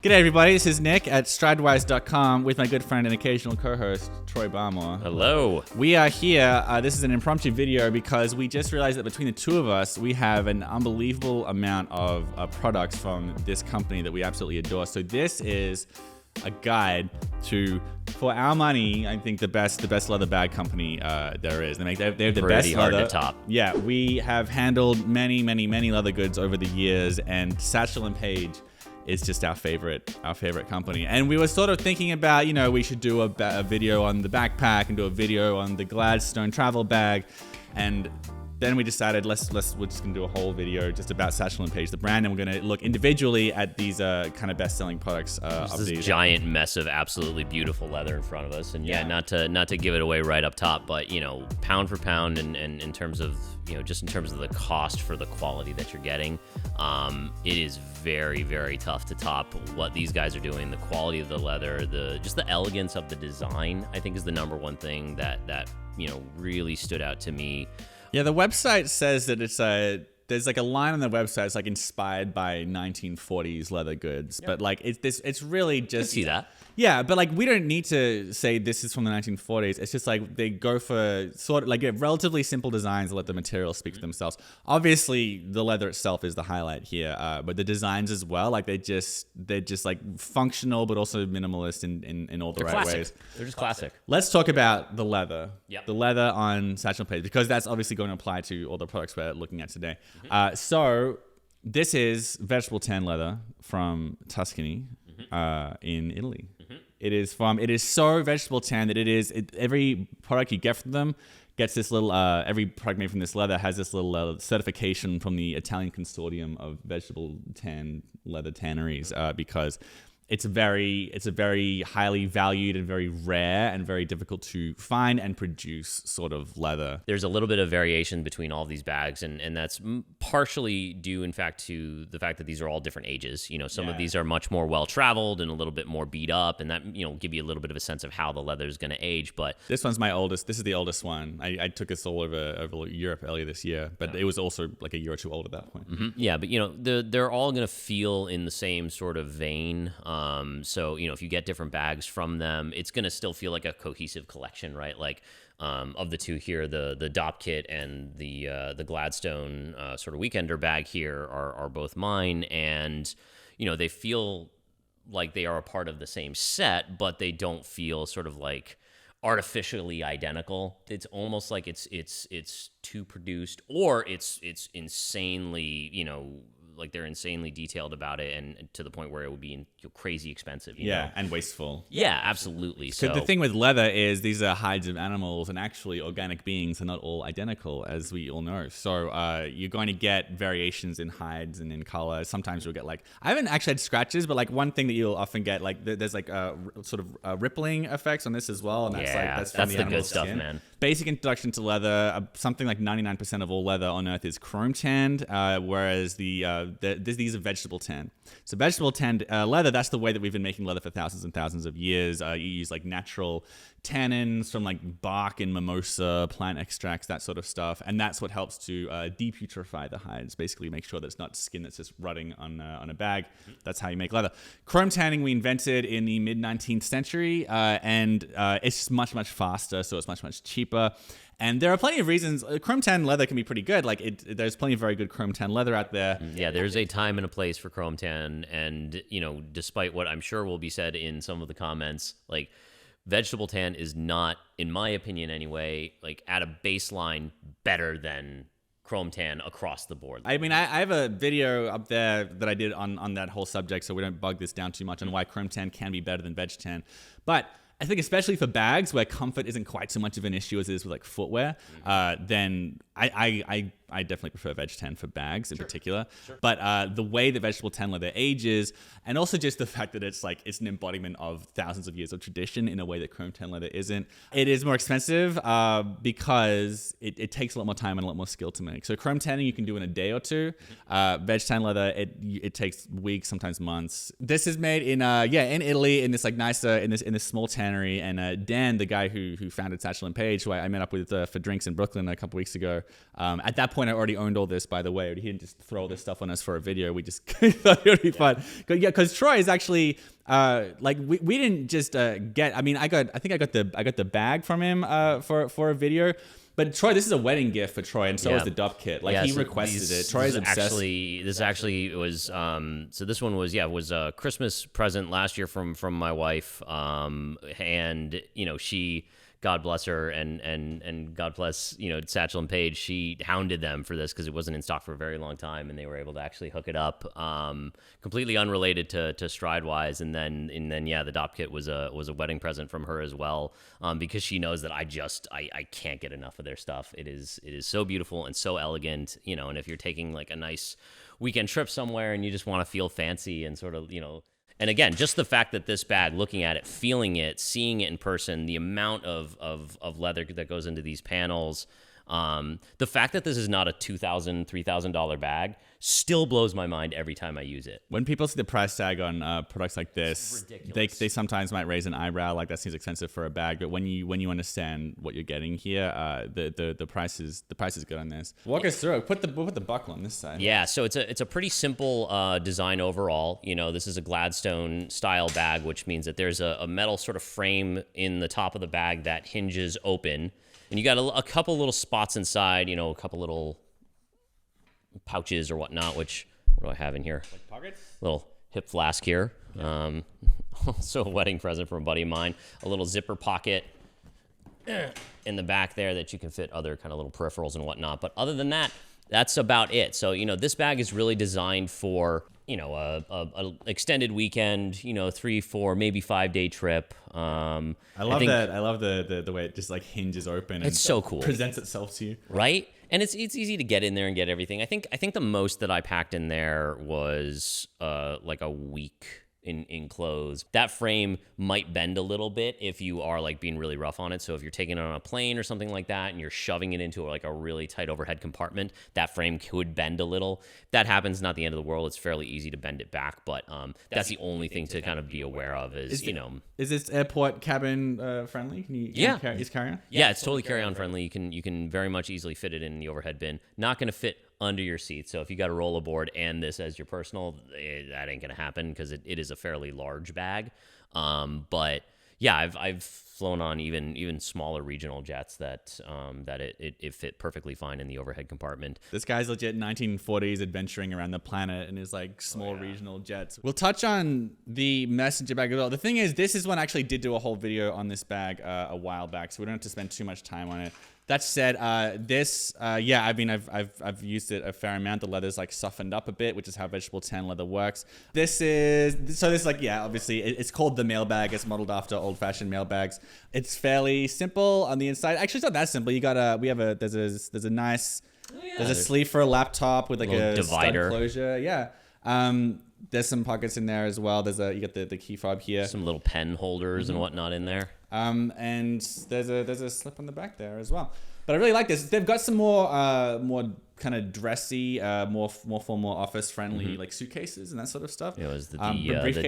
G'day everybody, this is Nick at Stridewise.com with my good friend and occasional co-host, Troy Barmore. Hello. We are here, this is an impromptu video because we just realized that between the two of us, we have an unbelievable amount of products from this company that we absolutely adore. So this is a guide to, for our money, I think the best leather bag company there is. They have the best hard leather. to top. Yeah, we have handled many leather goods over the years, and Satchel and Page is just our favorite company. And we were sort of thinking about, we should do a video on the backpack and do a video on the Gladstone travel bag. And then we decided we're just gonna do a whole video just about Satchel and Page, the brand, and we're gonna look individually at these kind of best-selling products of this these. Giant mess of absolutely beautiful leather in front of us, and not to give it away right up top, but pound for pound, and in terms of just in terms of the cost for the quality that you're getting, it is very, very tough to top what these guys are doing. The quality of the leather, just the elegance of the design, I think is the number one thing that really stood out to me. Yeah, the website says that there's like a line on the website. It's like inspired by 1940s leather goods, but like it's really just. I can see that. Yeah, but like we don't need to say this is from the 1940s. It's just like they go for sort of like relatively simple designs that let the materials speak for themselves. Obviously, the leather itself is the highlight here, but the designs as well. Like they're just like functional, but also minimalist in all the right ways. They're just classic. Let's talk about the leather. Yep. The leather on Satchel Page, because that's obviously going to apply to all the products we're looking at today. So this is vegetable tan leather from Tuscany in Italy. It is so vegetable tan that every product you get from them gets this little, every product made from this leather has this little certification from the Italian Consortium of Vegetable Tan Leather Tanneries, because it's a very highly valued and very rare and very difficult to find and produce sort of leather. There's a little bit of variation between all of these bags, and that's partially due, in fact, to the fact that these are all different ages. Some of these are much more well-traveled and a little bit more beat up, and that, give you a little bit of a sense of how the leather is going to age. But this one's my oldest. This is the oldest one. I took this all over Europe earlier this year, but it was also like a year or two old at that point. Yeah, but, they're all going to feel in the same sort of vein. So, if you get different bags from them, it's going to still feel like a cohesive collection, right? Like, of the two here, the Dop Kit and the Gladstone sort of Weekender bag here are both mine. And, they feel like they are a part of the same set, but they don't feel sort of like artificially identical. It's almost like it's too produced, or it's insanely, like they're insanely detailed about it, and to the point where it would be crazy expensive. You know? And wasteful. Yeah, absolutely. So the thing with leather is these are hides of animals, and actually organic beings are not all identical, as we all know. So you're going to get variations in hides and in color. Sometimes you'll get I haven't actually had scratches, but like one thing that you'll often get, like there's like sort of rippling effects on this as well, and that's from the good stuff, skin. man. Basic introduction to leather. Something like 99% of all leather on Earth is chrome tanned, whereas these are vegetable tan. So vegetable tanned leather, that's the way that we've been making leather for thousands and thousands of years. You use like natural tannins from like bark and mimosa, plant extracts, that sort of stuff, and that's what helps to deputrefy the hides. Basically, make sure that it's not skin that's just rotting on a bag. That's how you make leather. Chrome tanning we invented in the mid 19th century, and it's just much faster, so it's much cheaper. And there are plenty of reasons. Chrome tan leather can be pretty good. There's plenty of very good chrome tan leather out there. Yeah, there's a time and a place for chrome tan, and despite what I'm sure will be said in some of the comments, like vegetable tan is not, in my opinion anyway, like at a baseline better than chrome tan across the board. I mean, I have a video up there that I did on that whole subject, so we don't bog this down too much on why chrome tan can be better than veg tan. But I think especially for bags where comfort isn't quite so much of an issue as it is with like footwear, then I definitely prefer veg tan for bags in particular. But the way that vegetable tan leather ages, and also just the fact that it's an embodiment of thousands of years of tradition in a way that chrome tan leather isn't. It is more expensive because it takes a lot more time and a lot more skill to make. So chrome tanning you can do in a day or two. Veg tan leather it takes weeks, sometimes months. This is made in Italy in this in this small tannery. And Dan, the guy who founded Satchel and Page, who I met up with for drinks in Brooklyn a couple weeks ago, at that point point, I already owned all this, by the way. He didn't just throw all this stuff on us for a video. We just thought it would be fun. Because Troy is actually like we didn't just get. I mean, I think I got the bag from him for a video. But Troy, this is a wedding gift for Troy, and so is the dub kit. Like he requested it. Troy's obsessed. This actually was so this one was a Christmas present last year from my wife, and she, God bless her, and God bless Satchel and Page. She hounded them for this because it wasn't in stock for a very long time, and they were able to actually hook it up, completely unrelated to Stridewise. And then the dop kit was a wedding present from her as well, because she knows that I can't get enough of their stuff. It is so beautiful and so elegant, and if you're taking like a nice weekend trip somewhere and you just want to feel fancy and sort of And again, just the fact that this bag, looking at it, feeling it, seeing it in person, the amount of leather that goes into these panels, the fact that this is not a $2,000, $3,000 bag still blows my mind every time I use it. When people see the price tag on products like this, they sometimes might raise an eyebrow, like that seems expensive for a bag. But when you understand what you're getting here, the price is good on this. Walk us through it. We'll put the buckle on this side. Yeah, so it's a pretty simple design overall. This is a Gladstone style bag, which means that there's a metal sort of frame in the top of the bag that hinges open, and you got a couple little spots inside. A couple little pouches or whatnot, what do I have in here? Like pockets? Little hip flask here. Also a wedding present from a buddy of mine. A little zipper pocket in the back there that you can fit other kind of little peripherals and whatnot. But other than that, that's about it. So, this bag is really designed for, a extended weekend, 3, 4, maybe 5-day trip. I love that. I love the way it just like hinges open. It's so cool. Presents itself to you. Right? And it's easy to get in there and get everything. I think the most that I packed in there was like a week in clothes. That frame might bend a little bit if you are like being really rough on it. So if you're taking it on a plane or something like that and you're shoving it into like a really tight overhead compartment, that frame could bend a little. If that happens, not the end of the world. It's fairly easy to bend it back, but that's the only thing to kind of be aware of is Is this airport cabin friendly? Can you is carry on? Yeah, it's totally carry on friendly. You can very much easily fit it in the overhead bin. Not going to fit under your seat. So if you got a rollerboard and this as your personal, that ain't gonna happen because it is a fairly large bag. But yeah, I've flown on even smaller regional jets that it fit perfectly fine in the overhead compartment. This guy's legit 1940s adventuring around the planet in his like small regional jets. We'll touch on the messenger bag as well. The thing is, this is one I actually did do a whole video on this bag a while back, so we don't have to spend too much time on it. That said, I've used it a fair amount. The leather's like softened up a bit, which is how vegetable tan leather works. Obviously it's called the Mailbag. It's modeled after old-fashioned mailbags. It's fairly simple on the inside. Actually, it's not that simple. There's a nice there's a sleeve for a laptop with like a divider closure. Yeah. There's some pockets in there as well. You got the key fob here. Some little pen holders and whatnot in there. And there's a slip on the back there as well. But I really like this. They've got some more kind of dressy, more formal, office friendly like suitcases and that sort of stuff. It was the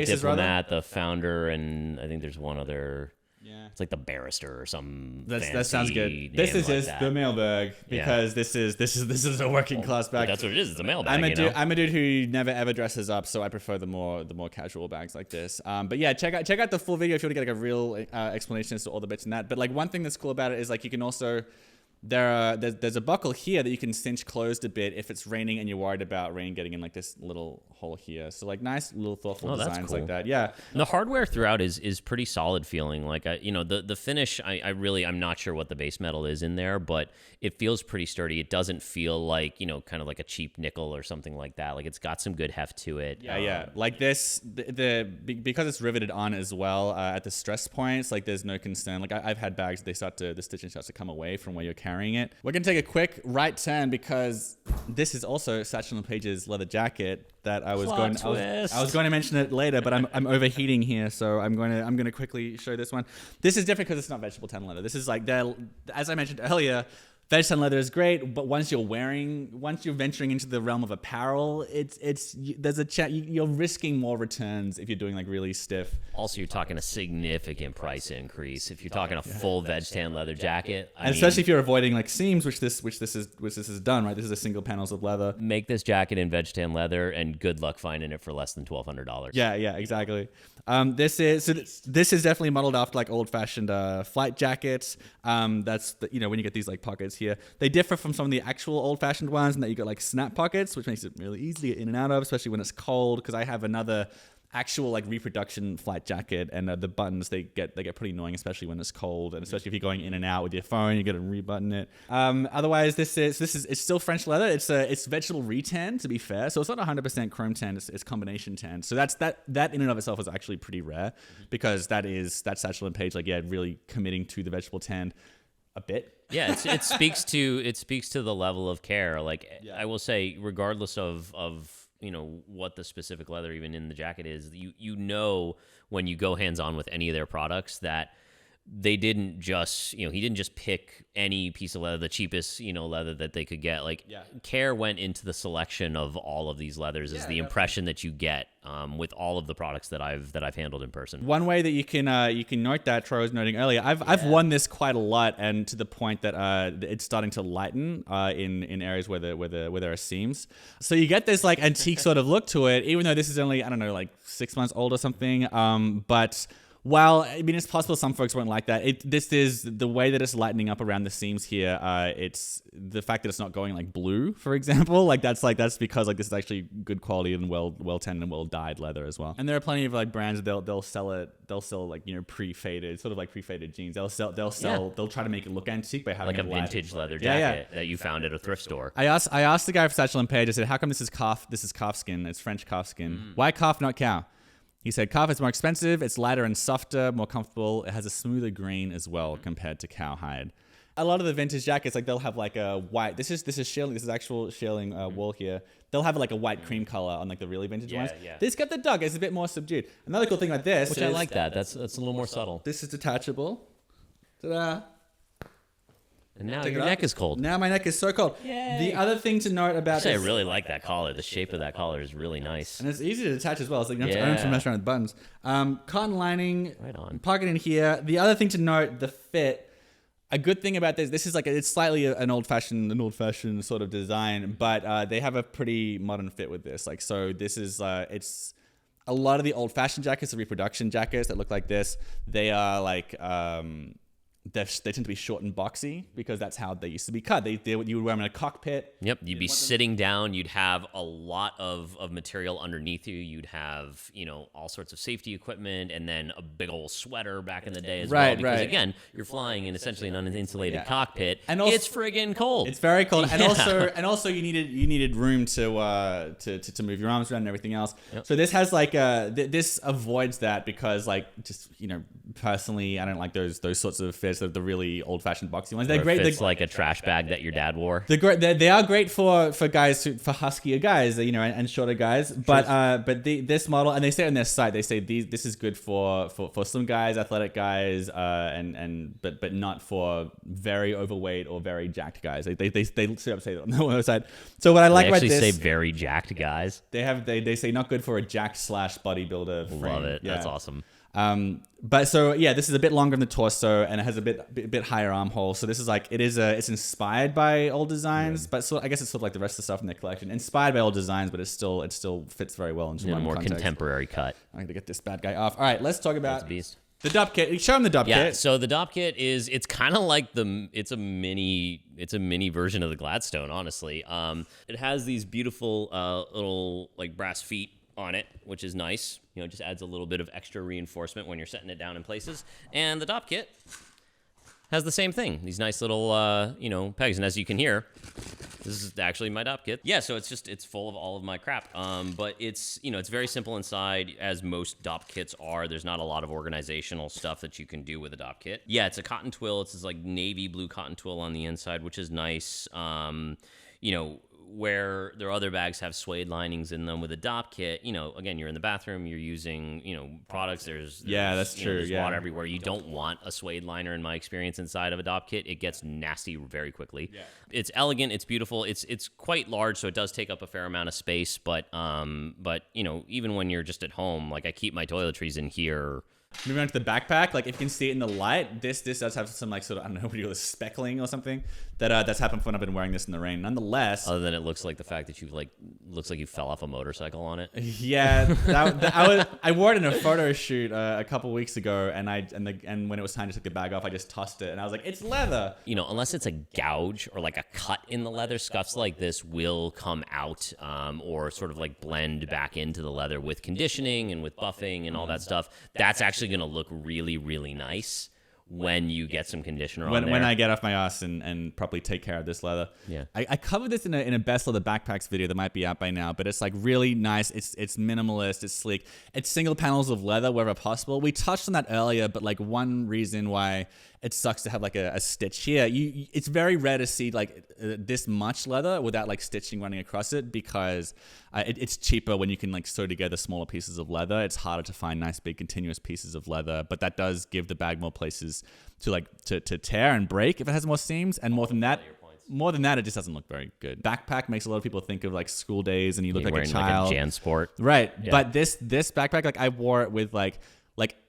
diplomat, the founder, and I think there's one other. Yeah, it's like the barrister or some. That sounds good. This is just the Mailbag because this is a working class bag. That's what it is. It's a mailbag. I'm a dude who never ever dresses up, so I prefer the more casual bags like this. But yeah, check out the full video if you want to get like a real explanation as to all the bits in that. But like one thing that's cool about it is like you can also. There's a buckle here that you can cinch closed a bit if it's raining and you're worried about rain getting in like this little hole here. So like nice little thoughtful designs like that. Yeah. The hardware throughout is pretty solid feeling. Like the finish, I'm not sure what the base metal is in there, but it feels pretty sturdy. It doesn't feel like, kind of like a cheap nickel or something like that. Like it's got some good heft to it. Yeah. Like this, because it's riveted on as well at the stress points, like there's no concern. Like I've had bags, the stitching starts to come away from where you're carrying it. We're going to take a quick right turn because this is also Satchel and Page's leather jacket that I was going to mention it later, but I'm overheating here, so I'm going to quickly show this one. This is different because it's not vegetable tan leather. This is like as I mentioned earlier, Veg tan leather is great, but once you're venturing into the realm of apparel, there's a chance you're risking more returns if you're doing like really stiff. Also, you're talking a significant price increase if you're talking a full veg tan leather jacket. And especially if you're avoiding like seams, which this is done, right? This is a single panels of leather. Make this jacket in veg tan leather, and good luck finding it for less than $1,200. Yeah, exactly. This is definitely modeled after like old-fashioned flight jackets. That's when you get these like pockets here, they differ from some of the actual old-fashioned ones in that you got like snap pockets, which makes it really easy to get in and out of, especially when it's cold. Because I have another actual like reproduction flight jacket, and the buttons they get pretty annoying, especially when it's cold, and especially if you're going in and out with your phone, you got to rebutton it. Otherwise, it's still French leather. It's vegetable retan, to be fair, so it's not 100% chrome tan. It's combination tan. So that in and of itself is actually pretty rare, because that's Satchel and Page really committing to the vegetable tan a bit. Yeah, it speaks to the level of care. Like, I will say, regardless of what the specific leather even in the jacket is, you know when you go hands-on with any of their products that they didn't just, he didn't just pick any piece of leather, the cheapest, leather that they could get. Like, care went into the selection of all of these leathers is the impression that you get with all of the products that I've handled in person. One way that you can note that Troy was noting earlier, I've worn this quite a lot, and to the point that it's starting to lighten in areas where there are seams. So you get this like antique sort of look to it, even though this is only, I don't know, like 6 months old or something. But while, I mean, it's possible some folks won't like that. This is the way that it's lightening up around the seams here. It's the fact that it's not going like blue, for example. That's because like this is actually good quality and well tanned and well dyed leather as well. And there are plenty of like brands that they'll sell like pre-faded, sort of like pre-faded jeans. They'll try to make it look antique by having like a vintage leather jacket that you found at a thrift store. I asked the guy for Satchel and Page. I said, how come this is calf skin? It's French calf skin. Why calf, not cow? He said, calf is more expensive, it's lighter and softer, more comfortable. It has a smoother grain as well compared to cowhide. A lot of the vintage jackets, like they'll have like a white, this is shearling, this is actual shearling wool here. They'll have like a white cream color on like the really vintage ones. Yeah. This got the duck, it's a bit more subdued. Another cool thing about this Which I like that. That's a little more subtle. This is detachable. Ta-da. And now your neck is cold. Now my neck is so cold. Yay. The other thing to note about this... I really like that collar. The shape of that collar is really nice. And it's easy to detach as well. So you don't have to mess around with buttons. Cotton lining. Right on. Pocket in here. The other thing to note, the fit. A good thing about this is like it's slightly an old-fashioned sort of design, but they have a pretty modern fit with this. Like, so this is it's a lot of the old-fashioned jackets, the reproduction jackets that look like this. They are like they tend to be short and boxy because that's how they used to be cut. You would wear them in a cockpit. Yep, you'd be sitting down. You'd have a lot of material underneath you. You'd have, all sorts of safety equipment, and then a big old sweater back in the day as well. Because again, you're flying in essentially an uninsulated cockpit. And also, it's friggin' cold. It's very cold. And also you needed room to move your arms around and everything else. Yep. So this has like this avoids that because personally I don't like those sorts of fits. The really old-fashioned boxy ones. They're great. It's like a trash bag that your dad wore. They're great. They are great for guys for huskier guys, and shorter guys. But this model, and they say on their site, they say this is good for slim guys, athletic guys, but not for very overweight or very jacked guys. They straight up say that on their website. So what I like about this, they actually say very jacked guys. They say not good for a jacked / bodybuilder frame. Love it. Yeah. That's awesome. But so yeah, this is a bit longer in the torso and it has a bit higher armhole. So this is like it's inspired by old designs, but I guess it's sort of like the rest of the stuff in their collection. Inspired by old designs, but it still fits very well into a more context. Contemporary cut. I'm gonna get this bad guy off. All right, let's talk about the dub kit. Show them the dub kit. Yeah, so the dub kit it's kind of like it's a mini version of the Gladstone, honestly. It has these beautiful little like brass feet on it, which is nice. Just adds a little bit of extra reinforcement when you're setting it down in places. And the dop kit has the same thing. These nice little, pegs. And as you can hear, this is actually my dop kit. Yeah, so it's full of all of my crap. But it's very simple inside, as most dop kits are. There's not a lot of organizational stuff that you can do with a dop kit. Yeah, it's a cotton twill. It's this like navy blue cotton twill on the inside, which is nice. where their other bags have suede linings in them with a DOP kit, you know, again, you're in the bathroom, you're using, you know, products. There's that's you know, true. there's water everywhere. You don't want a suede liner, in my experience, inside of a DOP kit. It gets nasty very quickly. Yeah. It's elegant. It's beautiful. It's quite large, so it does take up a fair amount of space. But you know, even when you're just at home, like I keep my toiletries in here. Moving on to the backpack, like if you can see it in the light, this does have some like sort of, I don't know what you call this, speckling or something that's happened when I've been wearing this in the rain. Nonetheless, other than it looks like the fact that looks like you fell off a motorcycle on it. Yeah, I wore it in a photo shoot a couple weeks ago, and when it was time to take the bag off, I just tossed it, and I was like, it's leather. You know, unless it's a gouge or like a cut in the leather, scuffs like this will come out or sort of like blend back into the leather with conditioning and with buffing and all that stuff. That's actually going to look really, really nice when you get some conditioner on there. When I get off my ass and properly take care of this leather. Yeah. I covered this in a best leather backpacks video that might be out by now, but it's like really nice. It's minimalist. It's sleek. It's single panels of leather wherever possible. We touched on that earlier, but like one reason why it sucks to have like a stitch here. It's very rare to see like this much leather without like stitching running across it, because it's cheaper when you can like sew together smaller pieces of leather. It's harder to find nice big continuous pieces of leather, but that does give the bag more places to tear and break if it has more seams. And more than that, it just doesn't look very good. Backpack makes a lot of people think of like school days and you look like a child. Like a JanSport. Right. Yeah. But this backpack, like I wore it with like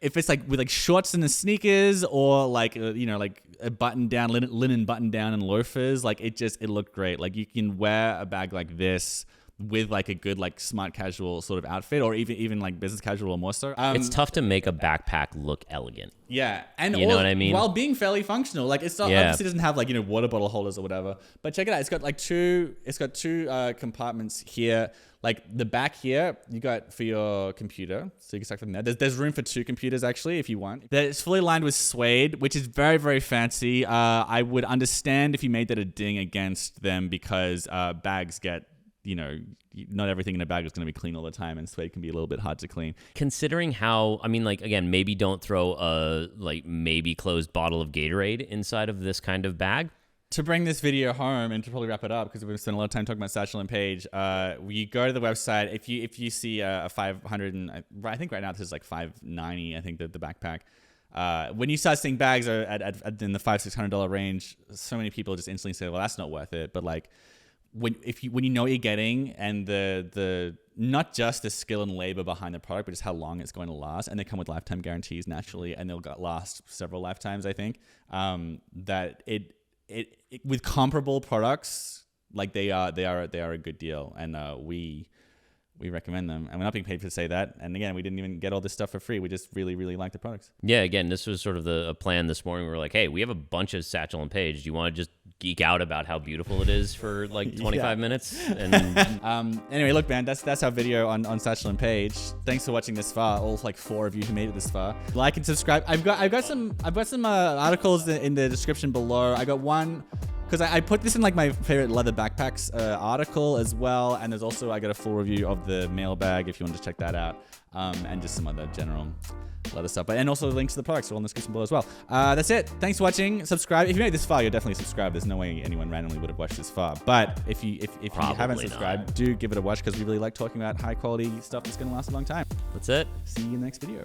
if it's like with like shorts and the sneakers, or like you know, like a button down linen button down and loafers, like it looked great. Like you can wear a bag like this with like a good like smart casual sort of outfit, or even like business casual or more so. It's tough to make a backpack look elegant. Yeah, and you know what I mean, while being fairly functional. Like it's not obviously doesn't have like, you know, water bottle holders or whatever. But check it out. It's got two compartments here. Like the back here, you got for your computer, so you can start from there. There's room for 2 computers actually, if you want. It's fully lined with suede, which is very, very fancy. I would understand if you made that a ding against them, because bags get, you know, not everything in a bag is going to be clean all the time, and suede can be a little bit hard to clean. Considering how, I mean, like, again, maybe don't throw a like maybe closed bottle of Gatorade inside of this kind of bag. To bring this video home and to probably wrap it up, because we've spent a lot of time talking about Satchel and Page, you go to the website. If you see a 500, and I think right now this is like $590. I think the backpack. When you start seeing bags are in the $500-600 range, so many people just instantly say, "Well, that's not worth it." But like when you know what you're getting, and the not just the skill and labor behind the product, but just how long it's going to last, and they come with lifetime guarantees naturally, and they'll last several lifetimes. I think that it with comparable products, like they are a good deal, and we recommend them, and we're not being paid to say that. And again, we didn't even get all this stuff for free. We just really, really like the products. Yeah, again, this was sort of a plan this morning. We were like, hey, we have a bunch of Satchel and Page. Do you want to just geek out about how beautiful it is for like 25 minutes? And anyway, look, man, that's our video on Satchel and Page. Thanks for watching this far. All like 4 of you who made it this far. Like and subscribe. I've got some articles in the description below. I got one, because I put this in like my favorite leather backpacks article as well, and there's also, I got a full review of the Mailbag if you want to check that out, and just some other general leather stuff, and also links to the products are all in the description below as well. That's it. Thanks for watching. Subscribe if you made it this far. You're definitely subscribed. There's no way anyone randomly would have watched this far. But if you haven't subscribed, do give it a watch, because we really like talking about high quality stuff that's going to last a long time. That's it. See you in the next video.